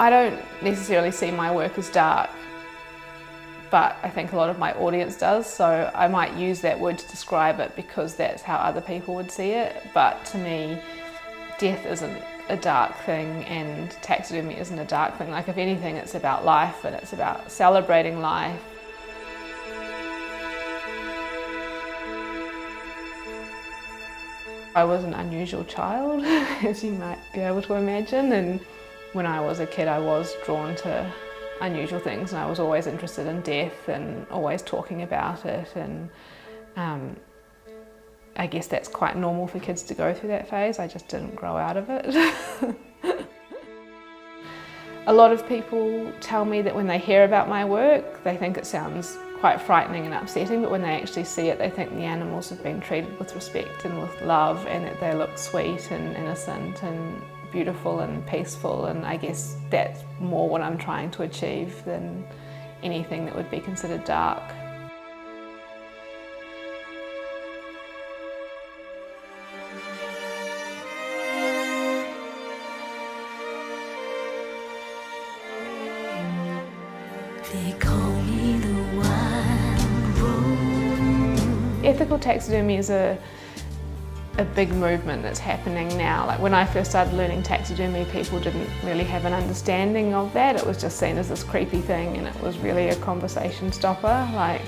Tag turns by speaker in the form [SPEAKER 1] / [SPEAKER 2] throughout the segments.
[SPEAKER 1] I don't necessarily see my work as dark, but I think a lot of my audience does, so I might use that word to describe it because that's how other people would see it. But to me, death isn't a dark thing and taxidermy isn't a dark thing. Like, if anything, it's about life and it's about celebrating life. I was an unusual child, as you might be able to imagine, and when I was a kid I was drawn to unusual things, and I was always interested in death and always talking about it, and I guess that's quite normal for kids to go through that phase. I just didn't grow out of it. A lot of people tell me that when they hear about my work, they think it sounds quite frightening and upsetting, but when they actually see it, they think the animals have been treated with respect and with love, and that they look sweet and innocent and beautiful and peaceful, and I guess that's more what I'm trying to achieve than anything that would be considered dark.
[SPEAKER 2] They call me the wild rose.
[SPEAKER 1] Ethical taxidermy is a big movement that's happening now. Like, when I first started learning taxidermy, people didn't really have an understanding of that. It was just seen as this creepy thing, and it was really a conversation stopper. Like,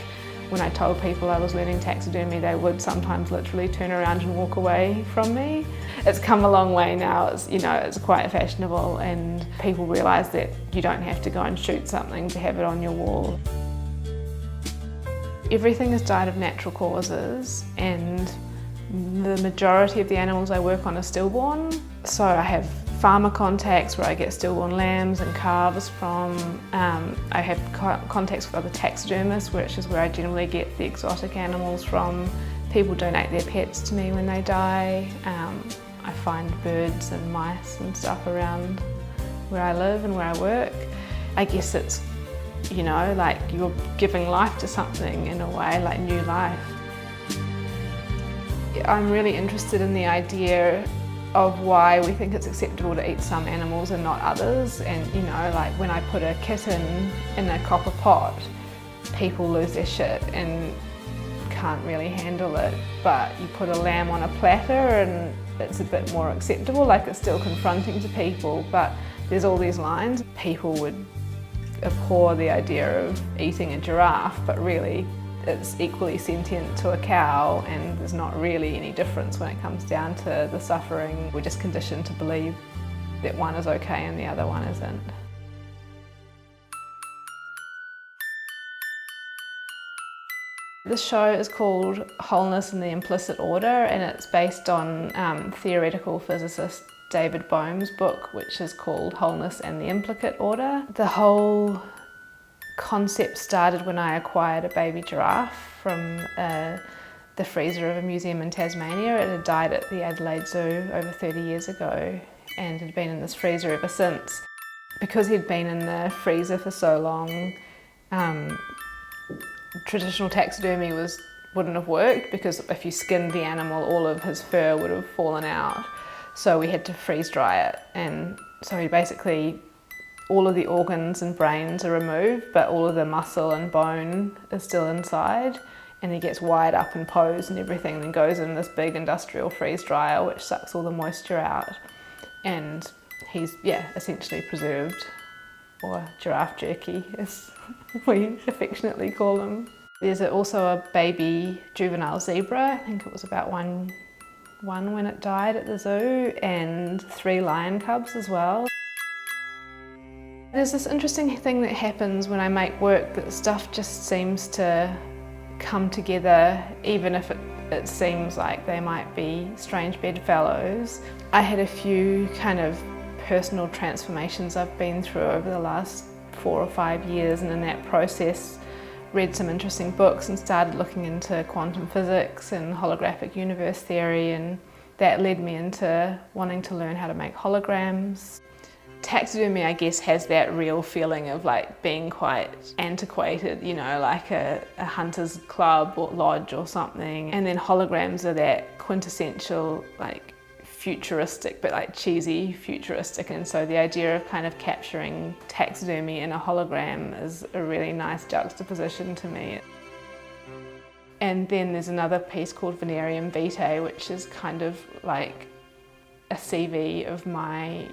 [SPEAKER 1] when I told people I was learning taxidermy, they would sometimes literally turn around and walk away from me. It's come a long way now. It's, you know, it's quite fashionable, and people realise that you don't have to go and shoot something to have it on your wall. Everything has died of natural causes, and the majority of the animals I work on are stillborn. So I have farmer contacts where I get stillborn lambs and calves from. I have contacts with other taxidermists, which is where I generally get the exotic animals from. People donate their pets to me when they die. I find birds and mice and stuff around where I live and where I work. I guess it's, you know, like you're giving life to something in a way, like new life. I'm really interested in the idea of why we think it's acceptable to eat some animals and not others. And, you know, like when I put a kitten in a copper pot, people lose their shit and can't really handle it. But you put a lamb on a platter and it's a bit more acceptable. Like, it's still confronting to people, but there's all these lines. People would abhor the idea of eating a giraffe, but really it's equally sentient to a cow, and there's not really any difference when it comes down to the suffering. We're just conditioned to believe that one is okay and the other one isn't. This show is called Wholeness and the Implicit Order, and it's based on theoretical physicist David Bohm's book, which is called Wholeness and the Implicate Order. The whole concept started when I acquired a baby giraffe from the freezer of a museum in Tasmania. It had died at the Adelaide Zoo over 30 years ago and had been in this freezer ever since. Because he'd been in the freezer for so long, traditional taxidermy wouldn't have worked, because if you skinned the animal, all of his fur would have fallen out. So we had to freeze dry it, and so he basically, all of the organs and brains are removed, but all of the muscle and bone is still inside, and he gets wired up and posed and everything, and then goes in this big industrial freeze dryer which sucks all the moisture out, and he's, yeah, essentially preserved, or giraffe jerky as we affectionately call them. There's also a baby juvenile zebra. I think it was about one when it died at the zoo, and 3 lion cubs as well. There's this interesting thing that happens when I make work, that stuff just seems to come together, even if it seems like they might be strange bedfellows. I had a few kind of personal transformations I've been through over the last 4 or 5 years, and in that process read some interesting books and started looking into quantum physics and holographic universe theory, and that led me into wanting to learn how to make holograms. Taxidermy, I guess, has that real feeling of like being quite antiquated, you know, like a hunter's club or lodge or something. And then holograms are that quintessential, like, futuristic, but like cheesy futuristic, and so the idea of kind of capturing taxidermy in a hologram is a really nice juxtaposition to me. And then there's another piece called Venerium Vitae, which is kind of like a CV of my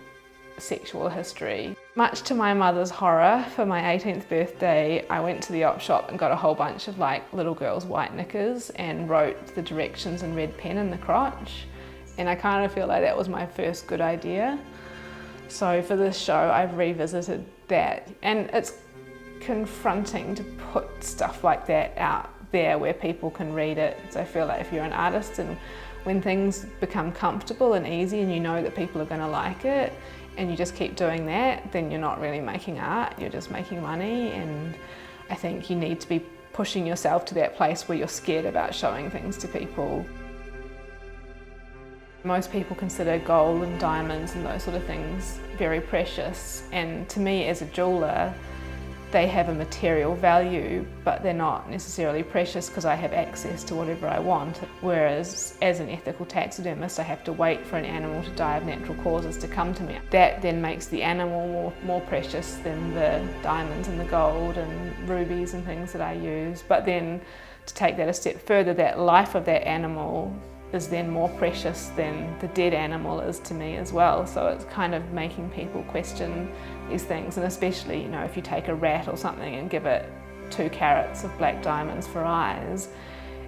[SPEAKER 1] sexual history. Much to my mother's horror, for my 18th birthday, I went to the op shop and got a whole bunch of like little girls' white knickers and wrote the directions in red pen in the crotch. And I kind of feel like that was my first good idea. So for this show, I've revisited that. And it's confronting to put stuff like that out there where people can read it. So I feel like if you're an artist, and when things become comfortable and easy and you know that people are going to like it, and you just keep doing that, then you're not really making art, you're just making money. And I think you need to be pushing yourself to that place where you're scared about showing things to people. Most people consider gold and diamonds and those sort of things very precious, and to me as a jeweller, they have a material value, but they're not necessarily precious because I have access to whatever I want. Whereas as an ethical taxidermist, I have to wait for an animal to die of natural causes to come to me. That then makes the animal more precious than the diamonds and the gold and rubies and things that I use. But then to take that a step further, that life of that animal is then more precious than the dead animal is to me as well. So it's kind of making people question these things, and especially, you know, if you take a rat or something and give it 2 carats of black diamonds for eyes,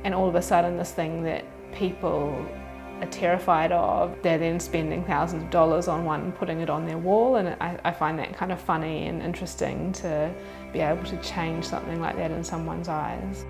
[SPEAKER 1] and all of a sudden this thing that people are terrified of, they're then spending thousands of dollars on one and putting it on their wall, and I find that kind of funny and interesting to be able to change something like that in someone's eyes.